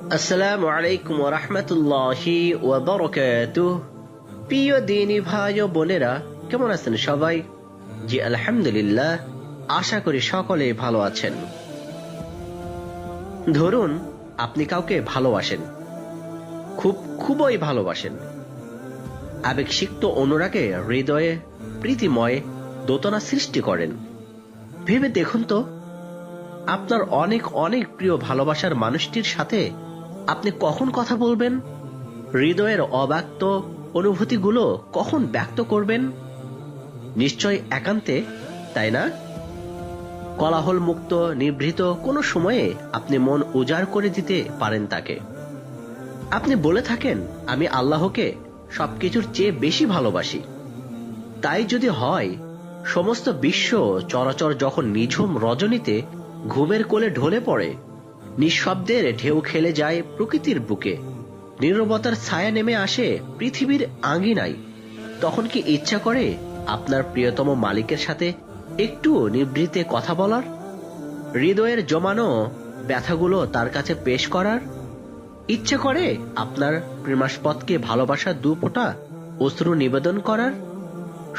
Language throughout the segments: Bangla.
আসসালামু আলাইকুম ওয়া রাহমাতুল্লাহি ওয়া বারাকাতুহু। প্রিয় দিনী ভাই ও বোনেরা, কেমন আছেন সবাই? জি আলহামদুলিল্লাহ, আশা করি সকলে ভালো আছেন। ধরুন আপনি কাউকে ভালোবাসেন, খুবই ভালোবাসেন। আবেগসিক্ত অনুরাগে হৃদয়ে প্রীতিময় দোতনা সৃষ্টি করেন। ভেবে দেখুন তো, আপনার অনেক অনেক প্রিয় ভালোবাসার মানুষটির সাথে আপনি কখন কথা বলবেন? হৃদয়ের অব্যক্ত অনুভূতিগুলো কখন ব্যক্ত করবেন? নিশ্চয় একান্তে, তাই না? কোলাহল মুক্ত নিভৃত কোনো সময়ে আপনি মন উজাড় করে দিতে পারেন তাকে। আপনি বলে থাকেন, আমি আল্লাহকে সবকিছুর চেয়ে বেশি ভালোবাসি। তাই যদি হয়, সমস্ত বিশ্ব চরাচর যখন নিঝুম রজনীতে ঘুমের কোলে ঢলে পড়ে, নিঃশব্দের ঢেউ খেলে যায় প্রকৃতির বুকে, নীরবতার ছায়া নেমে আসে পৃথিবীর আঙ্গিনায়, তখন কি ইচ্ছা করে আপনার প্রিয়তম মালিকের সাথে একটু নিভৃতে কথা বলার, হৃদয়ের জমানো ব্যথাগুলো তার কাছে পেশ করার? ইচ্ছে করে আপনার প্রেমাস্পদকে ভালোবাসার দুফোঁটা অশ্রু নিবেদন করার?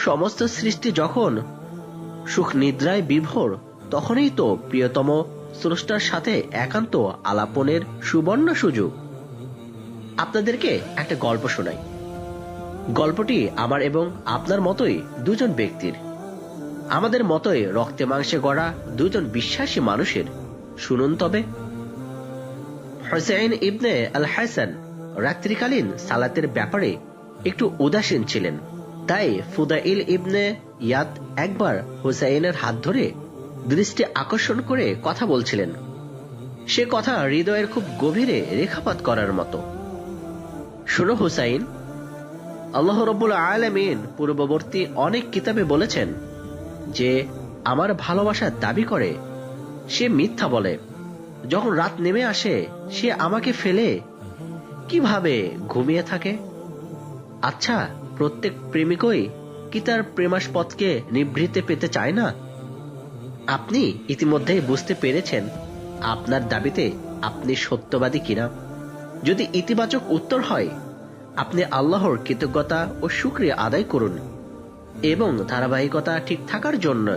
সমস্ত সৃষ্টি যখন সুখ নিদ্রায় বিভোর, তখনই তো প্রিয়তম স্রষ্টার সাথে একান্ত আলাপনের সুবর্ণ সুযোগ। আপনাদেরকে একটা গল্প শোনাই। গল্পটি আমার এবং আপনার মতোই দুজন ব্যক্তির, আমাদের মতোই রক্তে মাংসে গড়া দুজন বিশ্বাসী মানুষের। শুনুন তবে। হুসাইন ইবনে আল হাসান রাত্রিকালীন সালাতের ব্যাপারে একটু উদাসীন ছিলেন। তাই ফুদাইল ইবনে ইয়াদ একবার হুসাইনের হাত ধরে দৃষ্টি আকর্ষণ করে কথা বলছিলেন। সে কথা হৃদয়ের খুব গভীরে রেখাপাত করার মতো। শোনো হুসাইন, আল্লাহ রাব্বুল আলামিন পূর্ববর্তী অনেক কিতাবে বলেছেন যে আমার ভালোবাসার দাবি করে সে মিথ্যা বলে। যখন রাত নেমে আসে সে আমাকে ফেলে কিভাবে ঘুমিয়ে থাকে? আচ্ছা, প্রত্যেক প্রেমিকই কি তার প্রেমাস্পদকে নিভৃতে পেতে চায় না? আপনি ইতিমধ্যেই বুঝতে পেরেছেন আপনার দাবিতে আপনি সত্যবাদী কিনা। যদি ইতিবাচক উত্তর হয়, আপনি আল্লাহর কৃতজ্ঞতা ও শুকরিয়া আদায় করুন এবং ধারাবাহিকতা ঠিক থাকার জন্য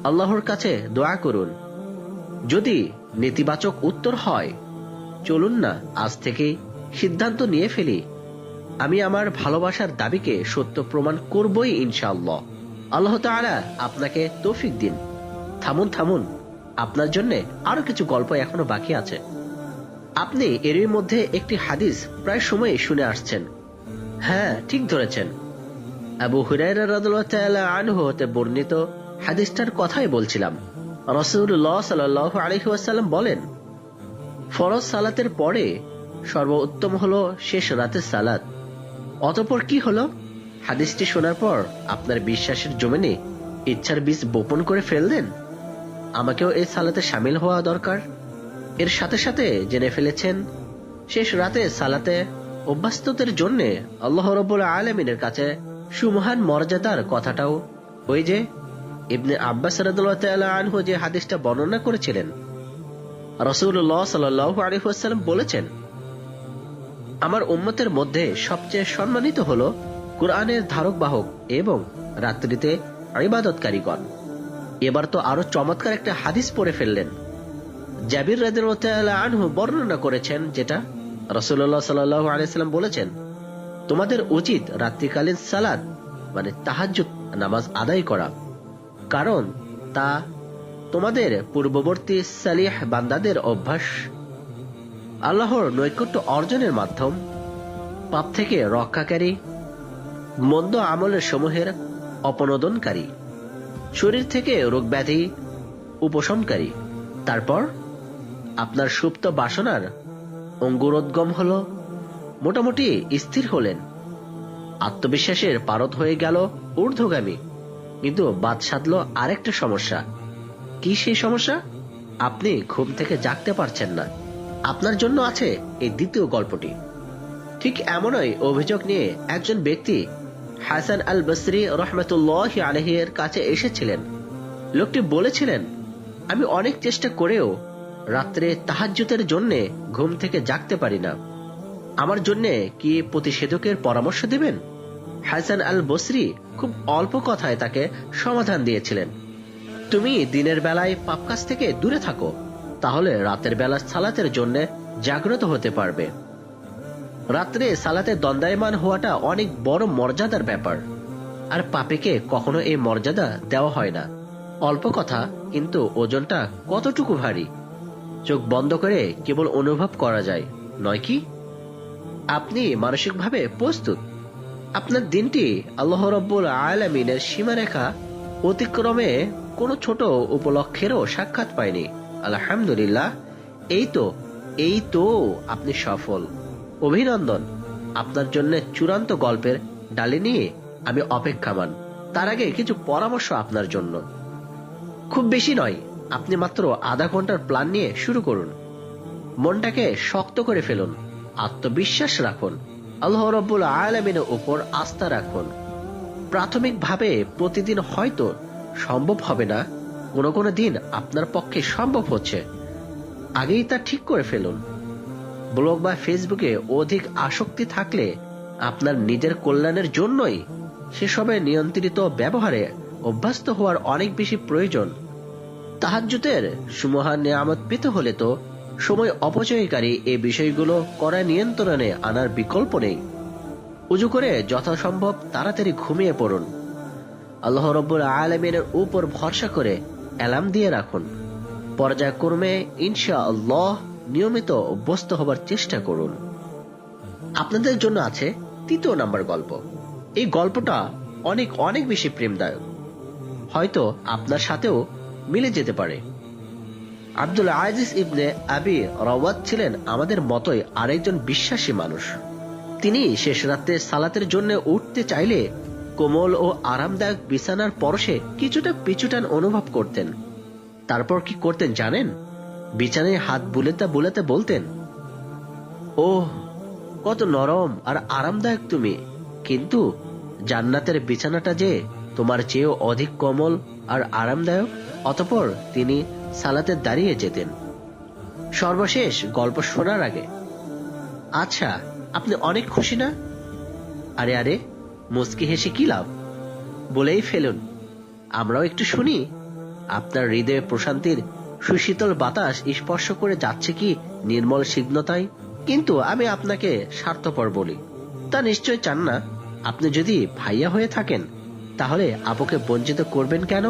আল্লাহর কাছে দোয়া করুন। যদি নেতিবাচক উত্তর হয়, চলুন না আজ থেকে সিদ্ধান্ত নিয়ে ফেলি, আমি আমার ভালোবাসার দাবিকে সত্য প্রমাণ করবই ইনশাআল্লাহ। আল্লাহ তাআলা আপনাকে তৌফিক দিন। থামুন, আপনার জন্য আরো কিছু গল্প এখনো বাকি আছে। আপনি এরই মধ্যে একটি হাদিস প্রায় সময় শুনে আসছেন। হ্যাঁ, ঠিক ধরেছেন। আবু হুরায়রা রাদিয়াল্লাহু তাআলা আনহু হতে বর্ণিত হাদিসটার কথাই বলছিলাম। রাসূলুল্লাহ সাল্লাল্লাহু আলাইহি ওয়াসাল্লাম বলেন, ফরজ সালাতের পরে সর্বোত্তম হলো শেষ রাতের সালাত। অতঃপর কি হলো? হাদিসটি শোনার পর আপনার বিশ্বাসের জমিনে ইচ্ছার বীজ বপন করে ফেললেন। আমাকেও এই সালাতে শামিল হওয়া দরকার। এর সাথে সাথে জেনে ফেলেছেন শেষ রাতে সালাতে অভ্যস্তদের জন্য আল্লাহ রাব্বুল আলামিনের কাছে সুমহান মর্যাদার কথাটাও ওই যে ইবনে আব্বাস রাদিয়াল্লাহু তাআলা আনহু যে হাদিসটা বর্ণনা করেছিলেন। রাসূলুল্লাহ সাল্লাল্লাহু আলাইহি ওয়াসাল্লাম বলেছেন, আমার উম্মতের মধ্যে সবচেয়ে সম্মানিত হলো কুরআনের ধারক বাহক এবং রাত্রিতে ইবাদতকারীগণ। এবার তো আরো চমৎকার একটা হাদিস পড়ে ফেললেন। জাবির রাদিয়াল্লাহু তাআলা আনহু বর্ণনা করেছেন, যেটা রাসূলুল্লাহ সাল্লাল্লাহু আলাইহি ওয়াসাল্লাম বলেছেন, তোমাদের উচিত রাত্রিকালীন সালাত মানে তাহাজ্জুদ নামাজ আদায় করা, কারণ তা তোমাদের পূর্ববর্তী সালিহ বান্দাদের অভ্যাস, আল্লাহর নৈকট্য অর্জনের মাধ্যম, পাপ থেকে রক্ষাকারী, মন্দ আমলের সমূহের অপনোদনকারী, শরীর থেকে রোগ ব্যাধি উপশমকারী। তারপর আপনার সুপ্ত বাসনার অঙ্কুরোদ্গম হল, মোটামুটি স্থির হলেন, আত্মবিশ্বাসের পারদ হয়ে গেল ঊর্ধ্বগামী। কিন্তু বাদ সাধল আরেকটা সমস্যা। কি সেই সমস্যা? আপনি ঘুম থেকে জাগতে পারছেন না। আপনার জন্য আছে এই দ্বিতীয় গল্পটি। ঠিক এমনই অভিযোগ নিয়ে একজন ব্যক্তি হাসান আল বসরি রাহমাতুল্লাহি আলাইহি এর কাছে এসেছিলেন। লোকটি বলেছিলেন, আমি অনেক চেষ্টা করেও রাত্রে তাহাজ্জুদের জন্য ঘুম থেকে জাগতে পারি না। আমার জন্য কি প্রতিষেধকের পরামর্শ দেবেন? হাসান আল বসরি খুব অল্প কথায় তাকে সমাধান দিয়েছিলেন। তুমি দিনের বেলায় পাপ কাজ থেকে দূরে থাকো, তাহলে রাতের বেলা সালাতের জন্য জাগ্রত হতে পারবে। রাত্রে সালাতে দণ্ডায়মান হওয়াটা অনেক বড় মর্যাদার ব্যাপার, আর পাপীকে কখনো এই মর্যাদা দেওয়া হয় না। অল্প কথা, কিন্তু ওজনটা কতটুকু ভারী চোখ বন্ধ করে কেবল অনুভব করা যায়, নয় কি? আপনি মানসিকভাবে প্রস্তুত? আপনার দিনটি আল্লাহ রাব্বুল আলামিনের সীমারেখা অতিক্রমে কোনো ছোট উপলক্ষেরও সাক্ষাৎ পায়নি। আলহামদুলিল্লাহ, এই তো আপনি সফল। অভিনন্দন, আপনার জন্য চূড়ান্ত গল্পের ডালি নিয়ে আমি অপেক্ষামান। তার আগে কিছু পরামর্শ আপনার জন্য। খুব বেশি নয়, আপনি মাত্র আধা ঘন্টার প্ল্যান নিয়ে শুরু করুন। মনটাকে শক্ত করে ফেলুন, আত্মবিশ্বাস রাখুন, আল্লাহ রাব্বুল আলামিনের উপর আস্থা রাখুন। প্রাথমিকভাবে প্রতিদিন হয়তো সম্ভব হবে না, কোনো কোনো দিন আপনার পক্ষে সম্ভব হচ্ছে। আগেই তা ঠিক করে ফেলুন। ব্লগ বা ফেসবুকে অধিক আসক্তি থাকলে আপনার নিজের কল্যাণের জন্যই সেসবে নিয়ন্ত্রিত ব্যবহারে অভ্যস্ত হওয়ার অনেক বেশি প্রয়োজন। তাহাজ্জুদের সুমহান নিয়ামত পেতে হলে তো সময় অপচয়কারী এই বিষয়গুলো কড়া নিয়ন্ত্রণে আনার বিকল্প নেই। উজু করে যথাসম্ভব তাড়াতাড়ি ঘুমিয়ে পড়ুন। আল্লাহ রাব্বুল আলামিনের উপর ভরসা করে অ্যালার্ম দিয়ে রাখুন। পর্যায়ক্রমে ইনশাআল্লাহ নিয়মিত অভ্যস্ত হবার চেষ্টা করুন। আপনাদের জন্য আছে 3 নম্বর গল্প। এই গল্পটা অনেক অনেক বেশি প্রেমদায়ক, হয়তো আপনার সাথেও মিলে যেতে পারে। আব্দুল আজিজ ইবনে আবি রাওয়াত ছিলেন আমাদের মতোই আরেকজন বিশ্বাসী মানুষ। তিনি শেষ রাতে সালাতের জন্য উঠতে চাইলে কোমল ও আরামদায়ক বিছানার পরশে কিছুটা পিছুটান অনুভব করতেন। তারপর কি করতেন জানেন? বিছানায় হাত বুলাতে বুলাতে বলতেন, ওহ, কত নরম আর আরামদায়ক তুমি, কিন্তু জান্নাতের বিছানাটা যে তোমার চেয়েও অধিক কোমল আর আরামদায়ক। অতঃপর তিনি সালাতে দাঁড়িয়ে যেতেন। সর্বশেষ গল্প শোনার আগে, আচ্ছা, আপনি অনেক খুশি না? আরে আরে, মুচকি হেসে কি লাভ? বলেই ফেলুন, আমরাও একটু শুনি। আপনার হৃদয়ে প্রশান্তির সুশীতল বাতাস স্পর্শ করে যাচ্ছে কি নির্মল সিগ্নতায়? কিন্তু আমি আপনাকে স্বার্থপর বলি, তা নিশ্চয় চান না। আপনি যদি ভাইয়া হয়ে থাকেন, তাহলে আপুকে বঞ্চিত করবেন কেন?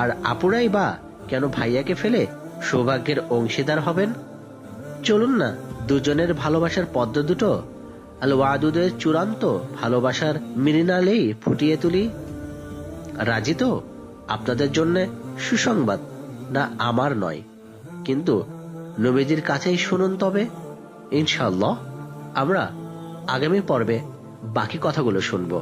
আর আপুরাই বা কেন ভাইয়াকে ফেলে সৌভাগ্যের অংশীদার হবেন? চলুন না, দুজনের ভালোবাসার পদ্ম দুটো আল ওয়াদুদের চূড়ান্ত ভালোবাসার মৃণালেই ফুটিয়ে তুলি। রাজি তো? আপনাদের জন্য সুসংবাদ, না আমার নয়, কিন্তু নবীজির কাছেই শুনুন। তবে ইনশাআল্লাহ আমরা আগামী পর্বে বাকি কথাগুলো শুনবো।